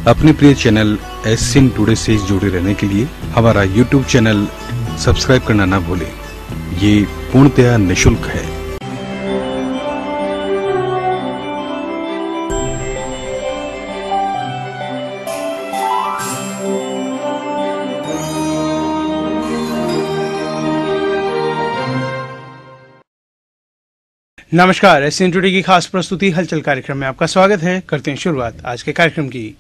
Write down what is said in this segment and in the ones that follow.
अपने प्रिय channel SCN today से जुड़े रहने के लिए हमारा यूट्यूब चैनल सब्सक्राइब करना ना भूलें। ये पूर्णतया निःशुल्क है। नमस्कार, एससीएन टुडे की खास प्रस्तुति हलचल कार्यक्रम में आपका स्वागत है। करते हैं शुरुआत आज के कार्यक्रम की।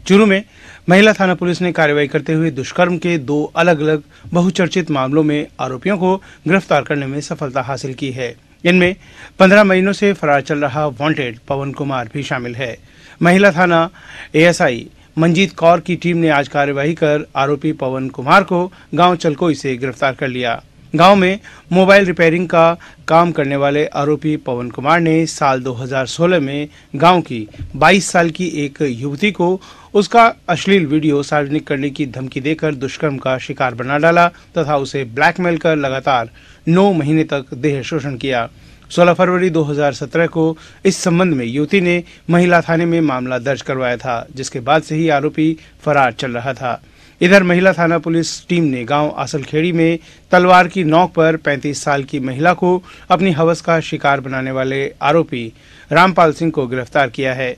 चूरू में महिला थाना पुलिस ने कार्रवाई करते हुए दुष्कर्म के 2 अलग अलग बहुचर्चित मामलों में आरोपियों को गिरफ्तार करने में सफलता हासिल की है। इनमें 15 महीनों से फरार चल रहा वांटेड पवन कुमार भी शामिल है। महिला थाना एएसआई मंजीत कौर की टीम ने आज कार्यवाही कर आरोपी पवन कुमार को गांव चलकोई से गिरफ्तार कर लिया। गांव में मोबाइल रिपेयरिंग का काम करने वाले आरोपी पवन कुमार ने साल 2016 में गांव की 22 साल की एक युवती को उसका अश्लील वीडियो सार्वजनिक करने की धमकी देकर दुष्कर्म का शिकार बना डाला तथा उसे ब्लैकमेल कर लगातार 9 महीने तक देह शोषण किया। 16 फरवरी 2017 को इस संबंध में युवती ने महिला थाने में मामला दर्ज करवाया था, जिसके बाद से ही आरोपी फरार चल रहा था। इधर महिला थाना पुलिस टीम ने गांव आसलखेड़ी में तलवार की नोक पर 35 साल की महिला को अपनी हवस का शिकार बनाने वाले आरोपी रामपाल सिंह को गिरफ्तार किया है।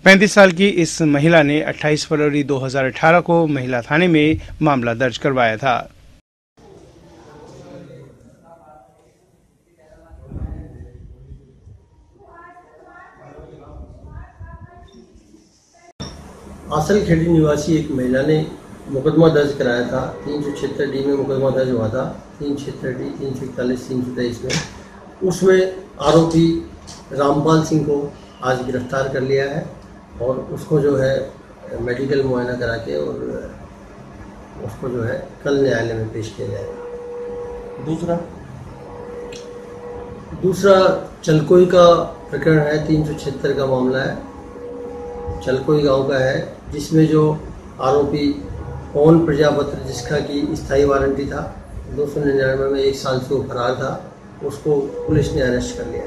35 साल की इस महिला ने 28 फरवरी 2018 को महिला थाने में मामला दर्ज करवाया था। आसलखेड़ी निवासी एक महिला ने मुकदमा दर्ज कराया था। 376 डी में मुकदमा दर्ज हुआ था। 376 डी 341 323 में उसमें आरोपी रामपाल सिंह को आज गिरफ्तार कर लिया है और उसको जो है मेडिकल मुआयना करा के और उसको जो है कल न्यायालय में पेश किया जाएगा। दूसरा चलकोई का प्रकरण है। 376 का मामला है, चलकोई गांव का है, जिसमें जो आरोपी पवन प्रजापति, जिसका कि स्थायी वारंटी था, 299 में 1 साल से वो फरार था, उसको पुलिस ने अरेस्ट कर लिया।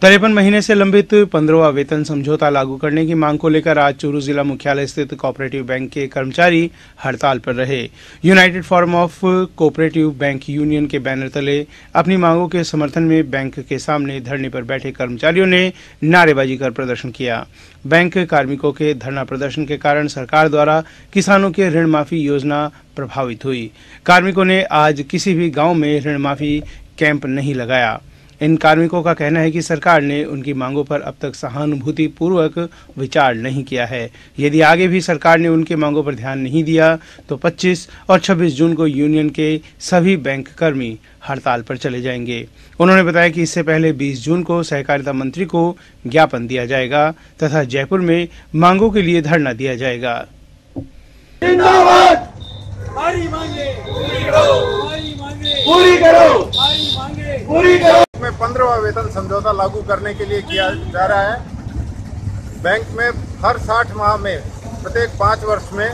53 महीने से लंबित 15वां वेतन समझौता लागू करने की मांग को लेकर आज चूरू जिला मुख्यालय स्थित कोऑपरेटिव बैंक के कर्मचारी हड़ताल पर रहे। United forum of cooperative bank union के बैनर तले अपनी मांगों के समर्थन में बैंक के सामने धरने पर बैठे कर्मचारियों ने नारेबाजी कर प्रदर्शन किया। बैंक कार्मिकों के धरना प्रदर्शन के कारण सरकार द्वारा किसानों के ऋण माफी योजना प्रभावित हुई। कार्मिकों ने आज किसी भी गाँव में ऋण माफी कैंप नहीं लगाया। इन कार्मिकों का कहना है कि सरकार ने उनकी मांगों पर अब तक सहानुभूति पूर्वक विचार नहीं किया है। यदि आगे भी सरकार ने उनकी मांगों पर ध्यान नहीं दिया तो 25 और 26 जून को यूनियन के सभी बैंक कर्मी हड़ताल पर चले जाएंगे। उन्होंने बताया कि इससे पहले 20 जून को सहकारिता मंत्री को ज्ञापन दिया जाएगा तथा जयपुर में मांगों के लिए धरना दिया जाएगा। में 15वां वेतन समझौता लागू करने के लिए किया जा रहा है। बैंक में हर 60 माह में प्रत्येक 5 वर्ष में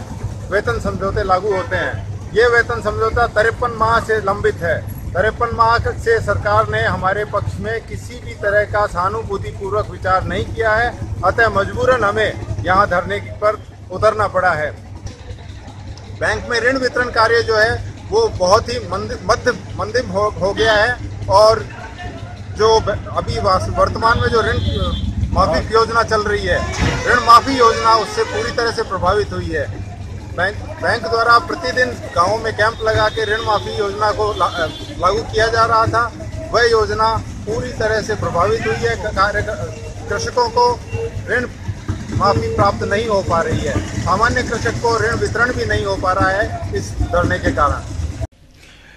वेतन समझौते लागू होते हैं। ये वेतन समझौता 53 माह से लंबित है। 53 माह से सरकार ने हमारे पक्ष में किसी भी तरह का सहानुभूति पूर्वक विचार नहीं किया है, अतः मजबूरन हमें यहाँ धरने पर उतरना पड़ा है। बैंक में ऋण वितरण कार्य जो है वो बहुत ही मंदिम हो गया है और जो अभी वर्तमान में जो ऋण माफी योजना चल रही है, ऋण माफी योजना उससे पूरी तरह से प्रभावित हुई है। बैंक द्वारा प्रतिदिन गांवों में कैंप लगा के ऋण माफी योजना को लागू किया जा रहा था। वह योजना पूरी तरह से प्रभावित हुई है। कृषकों को ऋण माफी प्राप्त नहीं हो पा रही है। सामान्य कृषक को ऋण वितरण भी नहीं हो पा रहा है इस धरने के कारण।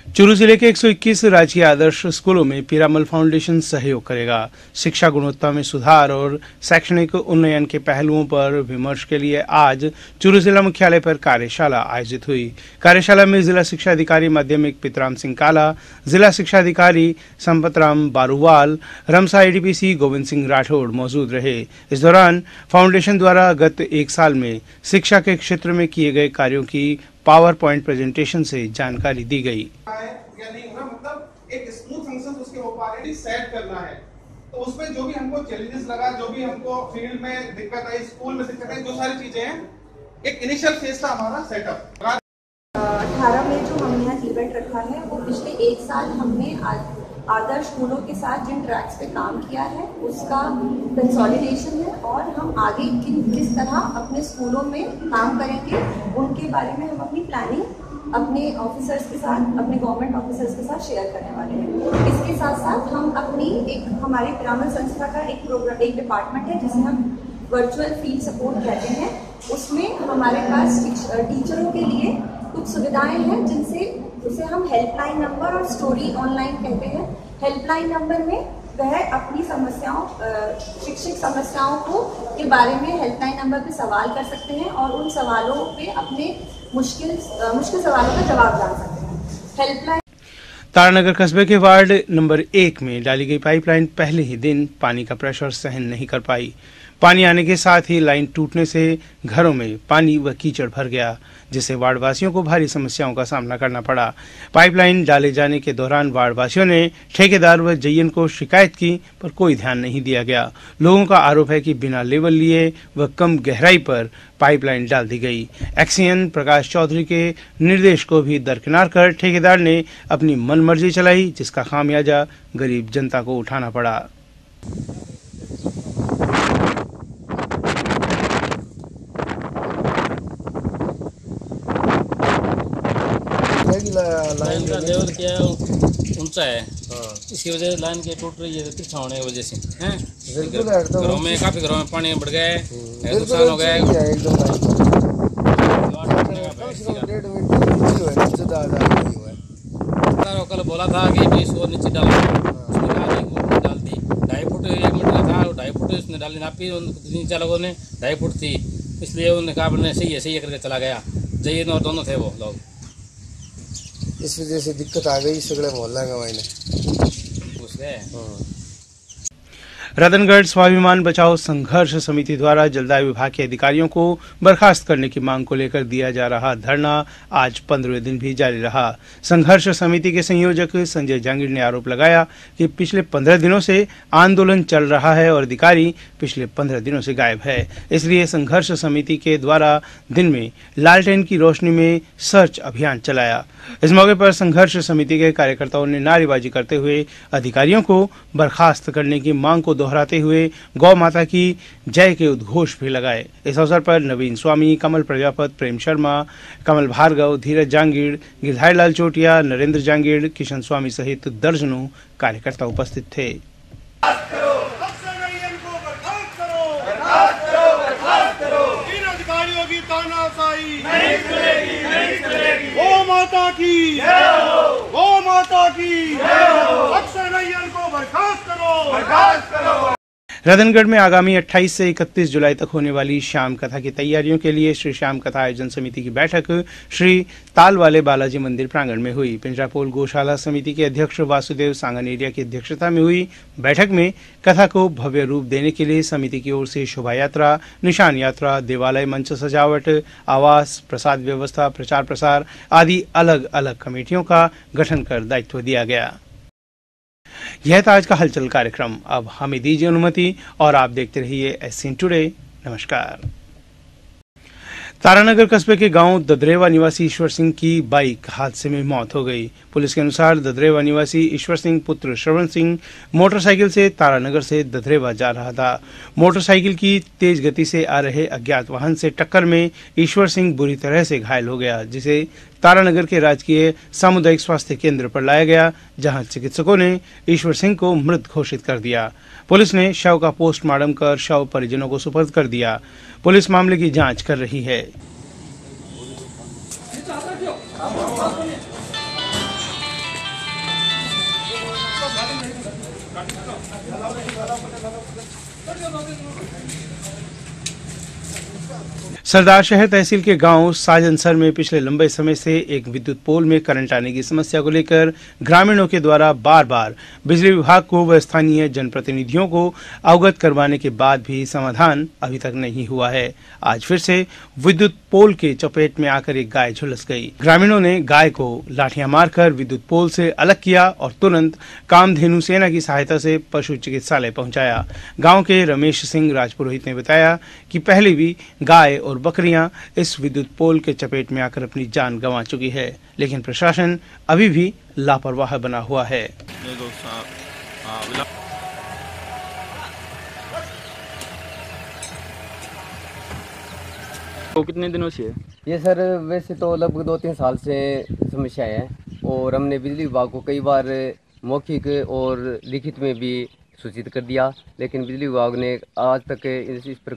चूरू जिले के 121 राजकीय आदर्श स्कूलों में पीरामल फाउंडेशन सहयोग करेगा। शिक्षा गुणवत्ता में सुधार और शैक्षणिक उन्नयन के पहलुओं पर विमर्श के लिए आज चूरू जिला मुख्यालय पर कार्यशाला आयोजित हुई। कार्यशाला में जिला शिक्षा अधिकारी माध्यमिक पितराम सिंह काला, जिला शिक्षा अधिकारी संपतराम बारूवाल, रमसा एडीपीसी गोविंद सिंह राठौड़ मौजूद रहे। इस दौरान फाउंडेशन द्वारा गत 1 साल में शिक्षा के क्षेत्र में किए गए कार्यों की पावर पॉइंट प्रेजेंटेशन से जानकारी दी गई। या नहीं होना, मतलब एक स्मूथ फंक्शन उसके हो पा रहे हैं, सेट करना है। तो तो उसमें जो भी हमको चैलेंजेस लगा, जो भी हमको फील्ड में दिक्कत आई, स्कूल में दिक्कत आई, जो सारी चीजें हैं, एक इनिशियल फेज था हमारा सेटअप। 18 में जो हमने यहाँ इवेंट रखा है वो पिछले 1 साल हमने आदर्श स्कूलों के साथ जिन ट्रैक्स पे काम किया है उसका कंसोलिडेशन है, और हम आगे किस तरह अपने स्कूलों में काम करेंगे उनके बारे में हम अपनी प्लानिंग अपने ऑफिसर्स के साथ, अपने गवर्नमेंट ऑफिसर्स के साथ शेयर करने वाले हैं। इसके साथ साथ हम अपनी हमारी पिरामिड संस्था का एक डिपार्टमेंट है जिसे हम वर्चुअल फील्ड सपोर्ट कहते हैं। उसमें हमारे पास टीचरों के लिए कुछ सुविधाएं हैं उसे हम हेल्पलाइन नंबर और स्टोरी ऑनलाइन कहते हैं। हेल्पलाइन नंबर में वह अपनी समस्याओं, शैक्षिक समस्याओं के बारे में हेल्पलाइन नंबर पे सवाल कर सकते हैं और उन सवालों पे अपने मुश्किल सवालों का जवाब जान सकते हैं। हेल्पलाइन तारानगर कस्बे के वार्ड नंबर 1 में डाली गई पाइपलाइन पहले ही दिन पानी का प्रेशर सहन नहीं कर पाई। पानी आने के साथ ही लाइन टूटने से घरों में पानी व कीचड़ भर गया, जिससे वार्डवासियों को भारी समस्याओं का सामना करना पड़ा। पाइपलाइन डाले जाने के दौरान वार्डवासियों ने ठेकेदार व जयन को शिकायत की, पर कोई ध्यान नहीं दिया गया। लोगों का आरोप है कि बिना लेवल लिए व कम गहराई पर पाइपलाइन डाल दी गई। एक्सीएन प्रकाश चौधरी के निर्देश को भी दरकिनार कर ठेकेदार ने अपनी मनमर्जी चलाई, जिसका खामियाजा गरीब जनता को उठाना पड़ा। लाइन का लेवल क्या है, ऊंचा है, इसकी वजह से लाइन के टूट रही है, तिरछा होने की वजह से घरों में, काफी घरों में पानी बढ़ गया है, नुकसान हो गया है। कल बोला था कि भाई 100 नीचे डाल दी, 2.5 फुट 1 मीटर का था, 2.5 फुट उसने डाली नापी, नीचे लोगों ने 2.5 फुट थी, इसलिए उन्होंने कहा मैंने सही है करके चला गया। जयन और दोनों थे वो लोग, इस वजह से दिक्कत आ गई सगळे मोहल्ला में घुस गए। रतनगढ़ स्वाभिमान बचाओ संघर्ष समिति द्वारा जलदाय विभाग के अधिकारियों को बर्खास्त करने की मांग को लेकर दिया जा रहा धरना आज 15वें दिन भी जारी रहा। संघर्ष समिति के संयोजक संजय जांगीर ने आरोप लगाया कि पिछले 15 दिनों से आंदोलन चल रहा है और अधिकारी पिछले 15 दिनों से गायब है। इसलिए संघर्ष समिति के द्वारा दिन में लालटेन की रोशनी में सर्च अभियान चलाया। इस मौके पर संघर्ष समिति के कार्यकर्ताओं ने नारेबाजी करते हुए अधिकारियों को बर्खास्त करने की मांग को दोहराते हुए गौ माता की जय के उद्घोष भी लगाए। इस अवसर पर नवीन स्वामी, कमल प्रजापत, प्रेम शर्मा, कमल भार्गव, धीरज जांगीर, गिरधारी लाल चोटिया, नरेंद्र जांगीर, किशन स्वामी सहित दर्जनों कार्यकर्ता उपस्थित थे। माता की गौ माता की अक्षय नयन को बर्खास्त करो। रतनगढ़ में आगामी 28 से 31 जुलाई तक होने वाली श्याम कथा की तैयारियों के लिए श्री श्याम कथा आयोजन समिति की बैठक श्री ताल वाले बालाजी मंदिर प्रांगण में हुई। पिंजरापोल गौशाला समिति के अध्यक्ष वासुदेव सांगानेरिया की अध्यक्षता में हुई बैठक में कथा को भव्य रूप देने के लिए समिति की ओर से शोभा यात्रा, निशान यात्रा, देवालय मंच सजावट, आवास, प्रसाद व्यवस्था, प्रचार प्रसार आदि अलग अलग कमेटियों का गठन कर दायित्व दिया गया। यह था आज का हलचल कार्यक्रम। अब हमें दीजिए अनुमति और आप देखते रहिए एससीएन टुडे। नमस्कार। तारानगर कस्बे के गांव ददरेवा निवासी ईश्वर सिंह की बाइक हादसे में मौत हो गई। पुलिस के अनुसार ददरेवा निवासी ईश्वर सिंह पुत्र श्रवण सिंह मोटरसाइकिल से तारानगर से ददरेवा जा रहा था। मोटरसाइकिल की तेज गति से आ रहे अज्ञात वाहन से टक्कर में ईश्वर सिंह बुरी तरह से घायल हो गया, जिसे तारानगर के राजकीय सामुदायिक स्वास्थ्य केंद्र पर लाया गया, जहां चिकित्सकों ने ईश्वर सिंह को मृत घोषित कर दिया। पुलिस ने शव का पोस्टमार्टम कर शव परिजनों को सुपुर्द कर दिया। पुलिस मामले की जांच कर रही है। सरदार शहर तहसील के गांव साजनसर में पिछले लंबे समय से एक विद्युत पोल में करंट आने की समस्या को लेकर ग्रामीणों के द्वारा बार बार बिजली विभाग को व स्थानीय जनप्रतिनिधियों को अवगत करवाने के बाद भी समाधान अभी तक नहीं हुआ है। आज फिर से विद्युत पोल के चपेट में आकर एक गाय झुलस गई। ग्रामीणों ने गाय को लाठियां मारकर विद्युत पोल से अलग किया और तुरंत कामधेनु सेना की सहायता से पशु चिकित्सालय पहुंचाया। गाँव के रमेश सिंह राजपुरोहित ने बताया कि पहले भी गाय और बकरियां इस विद्युत पोल के चपेट में आकर अपनी जान गंवा चुकी है, लेकिन प्रशासन अभी भी लापरवाह बना हुआ है। तो कितने दिनों से है ये सर? वैसे तो लगभग 2-3 साल से समस्या है और हमने बिजली विभाग को कई बार मौखिक और लिखित में भी सूचित कर दिया, लेकिन बिजली विभाग ने आज तक इस पर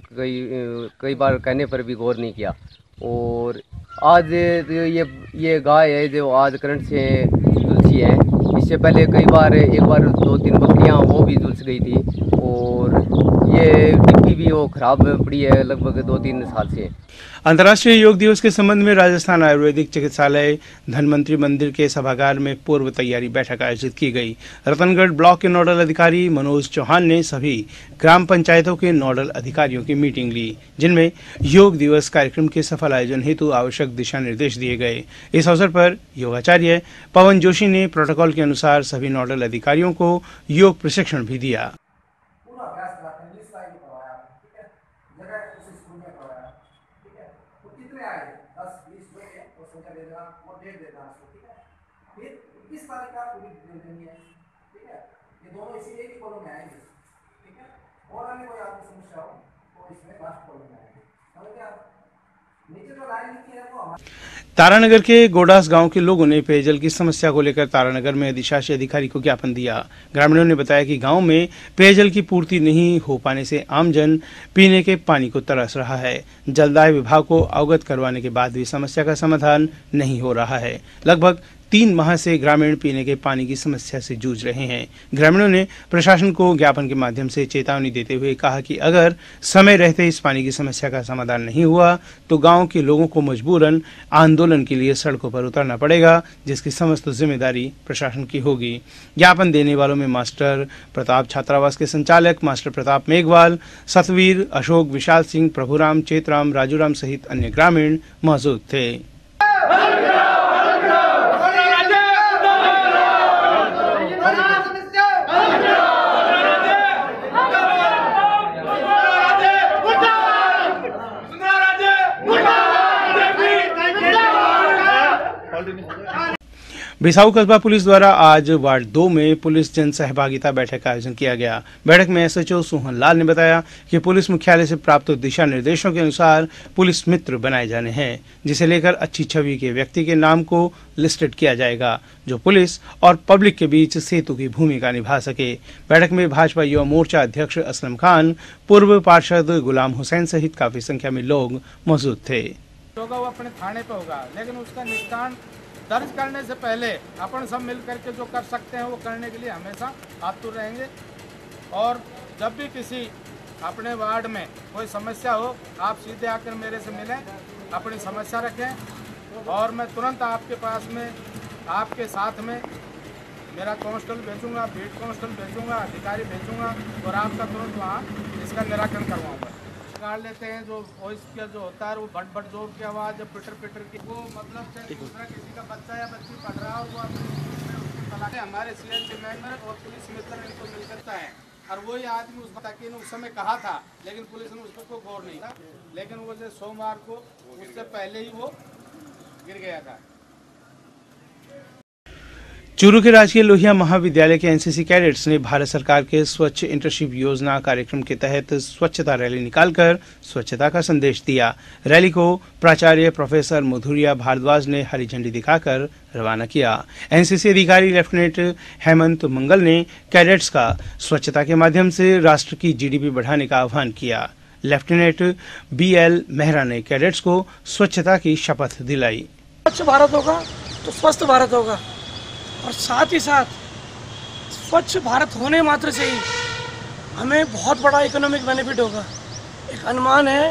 कई बार कहने पर भी गौर नहीं किया। और आज ये गाय है जो आज करंट से झुलसी है। इससे पहले कई बार एक बार 2-3 बकरियां वो भी झुलस गई थी और ये डिब्बी भी वो खराब पड़ी है लगभग 2-3 साल से। अंतर्राष्ट्रीय योग दिवस के संबंध में राजस्थान आयुर्वेदिक चिकित्सालय धनवंतरी मंदिर के सभागार में पूर्व तैयारी बैठक आयोजित की गई। रतनगढ़ ब्लॉक के नोडल अधिकारी मनोज चौहान ने सभी ग्राम पंचायतों के नोडल अधिकारियों की मीटिंग ली, जिनमें योग दिवस कार्यक्रम के सफल आयोजन हेतु आवश्यक दिशा निर्देश दिए गए। इस अवसर पर योगाचार्य पवन जोशी ने प्रोटोकॉल के अनुसार सभी नोडल अधिकारियों को योग प्रशिक्षण भी दिया। इस तरह का पूरी डिटेल देनी है, ठीक है। ये दोनों इसी एक ही कॉलम में आएंगे, ठीक है। और अन्य कोई आपकी समस्या हो तो इसमें लास्ट कॉलम में आएंगे, समझ गए आप? नीचे जो लाइन लिखी है वो तारानगर के गोडास गांव के लोगों ने पेयजल की समस्या को लेकर तारानगर में अधिशासी अधिकारी को ज्ञापन दिया। ग्रामीणों ने बताया कि गांव में पेयजल की पूर्ति नहीं हो पाने से आमजन पीने के पानी को तरस रहा है। जलदाय विभाग को अवगत करवाने के बाद भी समस्या का समाधान नहीं हो रहा है। लगभग 3 माह से ग्रामीण पीने के पानी की समस्या से जूझ रहे हैं। ग्रामीणों ने प्रशासन को ज्ञापन के माध्यम से चेतावनी देते हुए कहा कि अगर समय रहते इस पानी की समस्या का समाधान नहीं हुआ तो गांव के लोगों को मजबूरन आंदोलन के लिए सड़कों पर उतरना पड़ेगा, जिसकी समस्त जिम्मेदारी प्रशासन की होगी। ज्ञापन देने वालों में मास्टर प्रताप छात्रावास के संचालक मास्टर प्रताप मेघवाल, सतवीर, अशोक, विशाल सिंह, प्रभुराम, चेतराम, राजूराम सहित अन्य ग्रामीण मौजूद थे। बिसाऊ कस्बा पुलिस द्वारा आज वार्ड 2 में पुलिस जन सहभागिता बैठक का आयोजन किया गया। बैठक में एसएचओ सोहन लाल ने बताया कि पुलिस मुख्यालय से प्राप्त दिशा निर्देशों के अनुसार पुलिस मित्र बनाए जाने हैं, जिसे लेकर अच्छी छवि के व्यक्ति के नाम को लिस्टेड किया जाएगा, जो पुलिस और पब्लिक के बीच सेतु की भूमिका निभा सके। बैठक में भाजपा युवा मोर्चा अध्यक्ष असलम खान, पूर्व पार्षद गुलाम हुसैन सहित काफी संख्या में लोग मौजूद थे। वो अपने थाने पे होगा, लेकिन उसका निष्काम दर्ज करने से पहले अपन सब मिल करके जो कर सकते हैं वो करने के लिए हमेशा आतुर रहेंगे। और जब भी किसी अपने वार्ड में कोई समस्या हो, आप सीधे आकर मेरे से मिलें, अपनी समस्या रखें और मैं तुरंत आपके पास में, आपके साथ में मेरा कांस्टेबल भेजूंगा, बीट कांस्टेबल भेजूंगा, अधिकारी भेजूंगा और आपका तुरंत वहाँ इसका निराकरण करवाऊंगा। गाड़ लेते हैं जो वॉइस का जो होता है वो बट जोर की आवाज़, पिटर की, वो मतलब दूसरा किसी का बच्चा या बच्ची पढ़ रहा हो वो अपने हमारे सीएसपी मेंबर और पुलिस मित्र इनको मिल करता है। और वही आदमी उस समय कहा था, लेकिन पुलिस ने उसको कोई गौर नहीं था, लेकिन वो जो सोमवार को उससे पहले ही वो गिर गया था। चूरू के राजकीय लोहिया महाविद्यालय के एनसीसी कैडेट्स ने भारत सरकार के स्वच्छ इंटर्नशिप योजना कार्यक्रम के तहत स्वच्छता रैली निकालकर स्वच्छता का संदेश दिया। रैली को प्राचार्य प्रोफेसर मधुरिया भारद्वाज ने हरी झंडी दिखाकर रवाना किया। एनसीसी अधिकारी लेफ्टिनेंट हेमंत मंगल ने कैडेट्स का स्वच्छता के माध्यम से राष्ट्र की जीडीपी बढ़ाने का आह्वान किया। लेफ्टिनेंट बीएल मेहरा ने कैडेट्स को स्वच्छता की शपथ दिलाई। स्वच्छ भारत होगा तो स्वस्थ भारत होगा, और साथ ही साथ स्वच्छ भारत होने मात्र से ही हमें बहुत बड़ा इकोनॉमिक बेनिफिट होगा। एक अनुमान है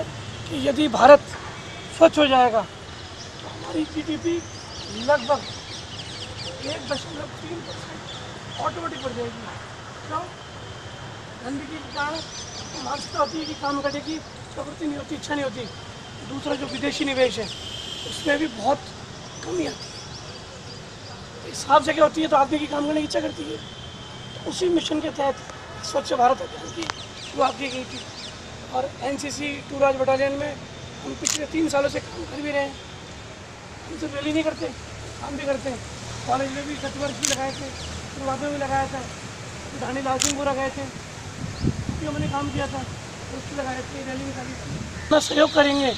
कि यदि भारत स्वच्छ हो जाएगा तो हमारी GDP लगभग 1.3% ऑटोमेटिक बढ़ जाएगी। क्यों? गंदगी के कारण मानसिकता होती है कि काम करने की प्रवृत्ति नहीं होती, इच्छा नहीं होती। दूसरा जो विदेशी निवेश है उसमें भी बहुत कमी आती है। साफ जगह होती है तो आदमी की काम करने की इच्छा करती है। तो उसी मिशन के तहत स्वच्छ भारत अभियान की शुरुआत की गई थी और NCC टूराज बटालियन में हम पिछले 3 सालों से काम कर भी रहे हैं। हम सिर्फ रैली नहीं करते, काम भी करते हैं। कॉलेज में भी छत्तीसगढ़ भी लगाए थे, शुरुआत में भी लगाया था, ढाणी लाल सिंहपुरा गए थे, हमने काम किया था, उसकी लगाए थे, रैली निकाली थी। अपना सहयोग करेंगे,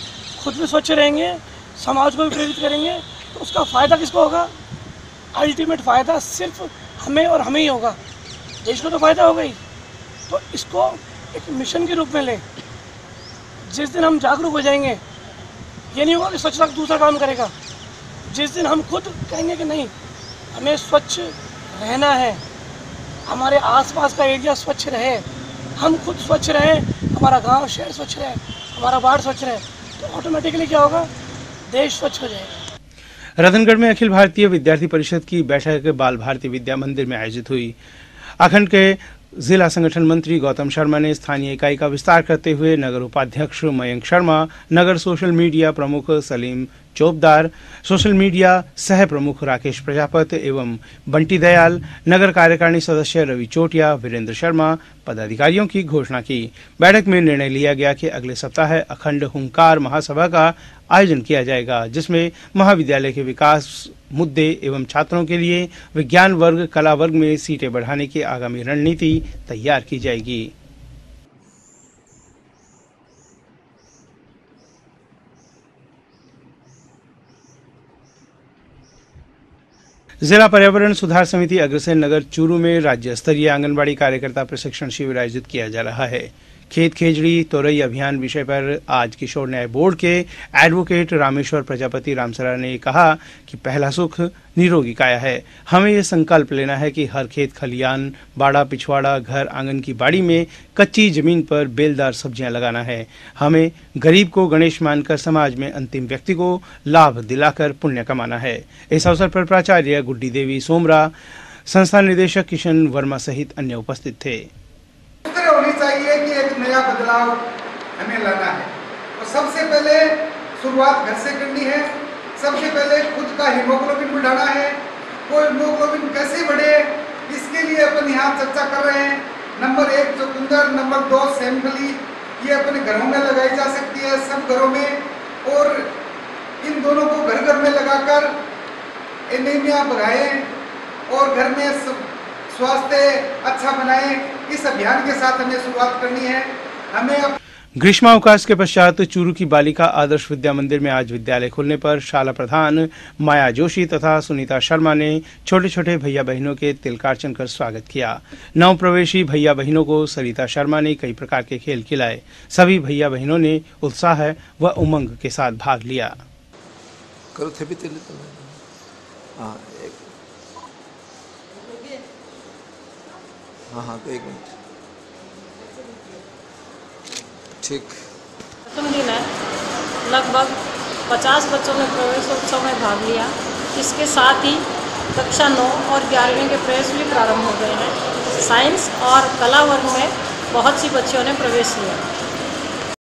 खुद भी स्वच्छ रहेंगे, समाज को भी प्रेरित करेंगे तो उसका फ़ायदा किसको होगा? अल्टीमेट फ़ायदा सिर्फ हमें और हमें ही होगा, देश को तो फ़ायदा होगा ही। तो इसको एक मिशन के रूप में लें। जिस दिन हम जागरूक हो जाएंगे, ये नहीं होगा कि स्वच्छता दूसरा काम करेगा। जिस दिन हम खुद कहेंगे कि नहीं हमें स्वच्छ रहना है, हमारे आसपास का एरिया स्वच्छ रहे, हम खुद स्वच्छ रहें, हमारा गांव शहर स्वच्छ रहे, हमारा वार्ड स्वच्छ रहे, तो ऑटोमेटिकली क्या होगा? देश स्वच्छ हो जाएगा। रतनगढ़ में अखिल भारतीय विद्यार्थी परिषद की बैठक बाल भारती विद्या मंदिर में आयोजित हुई। अखंड के जिला संगठन मंत्री गौतम शर्मा ने स्थानीय इकाई का विस्तार करते हुए नगर उपाध्यक्ष मयंक शर्मा, नगर सोशल मीडिया प्रमुख सलीम चौबदार, सोशल मीडिया सह प्रमुख राकेश प्रजापति एवं बंटी दयाल, नगर कार्यकारिणी सदस्य रवि चोटिया, वीरेंद्र शर्मा पदाधिकारियों की घोषणा की। बैठक में निर्णय लिया गया कि अगले सप्ताह अखंड हुंकार महासभा का आयोजन किया जाएगा, जिसमें महाविद्यालय के विकास मुद्दे एवं छात्रों के लिए विज्ञान वर्ग, कला वर्ग में सीटें बढ़ाने की आगामी रणनीति तैयार की जाएगी। जिला पर्यावरण सुधार समिति अग्रसेन नगर चूरू में राज्य स्तरीय आंगनबाड़ी कार्यकर्ता प्रशिक्षण शिविर आयोजित किया जा रहा है। खेत खेजड़ी तोरई अभियान विषय पर आज किशोर न्याय बोर्ड के एडवोकेट रामेश्वर प्रजापति रामसरा ने कहा कि पहला सुख निरोगी काया है। हमें ये संकल्प लेना है कि हर खेत खलियान, बाड़ा, पिछवाड़ा, घर आंगन की बाड़ी में कच्ची जमीन पर बेलदार सब्जियां लगाना है। हमें गरीब को गणेश मानकर समाज में अंतिम व्यक्ति को लाभ दिलाकर पुण्य कमाना है। इस अवसर पर प्राचार्य गुड्डी देवी सोमरा, संस्था निदेशक किशन वर्मा सहित अन्य उपस्थित थे। होनी चाहिए कि एक नया बदलाव हमें लाना है। तो सबसे पहले शुरुआत घर से करनी है। सबसे पहले खुद का हीमोग्लोबिन बढ़ाना है। वो हीमोग्लोबिन कैसे बढ़े, इसके लिए अपन यहाँ चर्चा कर रहे हैं। नंबर 1 चुकंदर, नंबर 2 सेमफली, ये अपने घरों में लगाई जा सकती है, सब घरों में। और इन दोनों को घर घर में लगाकर एनीमिया बढ़ाएं और घर में स्वास्थ्य अच्छा बनाएं। इस अभियान के साथ हमें शुरुआत करनी है। हमें ग्रीष्मावकाश के पश्चात चूरू की बालिका आदर्श विद्या मंदिर में आज विद्यालय खुलने पर शाला प्रधान माया जोशी तथा सुनीता शर्मा ने छोटे छोटे भैया बहनों के तिलकार्चन कर स्वागत किया। नव प्रवेशी भैया बहनों को सरिता शर्मा ने कई प्रकार के खेल खिलाए। सभी भैया बहनों ने उत्साह व उमंग के साथ भाग लिया। हाँ, तो 1 मिनट। ठीक। प्रथम दिन है, लगभग 50 बच्चों ने प्रवेशोत्सव में भाग लिया। इसके साथ ही कक्षा 9 और 11वीं के प्रवेश भी प्रारंभ हो गए हैं। साइंस और कला वर्ग में बहुत सी बच्चियों ने प्रवेश लिया।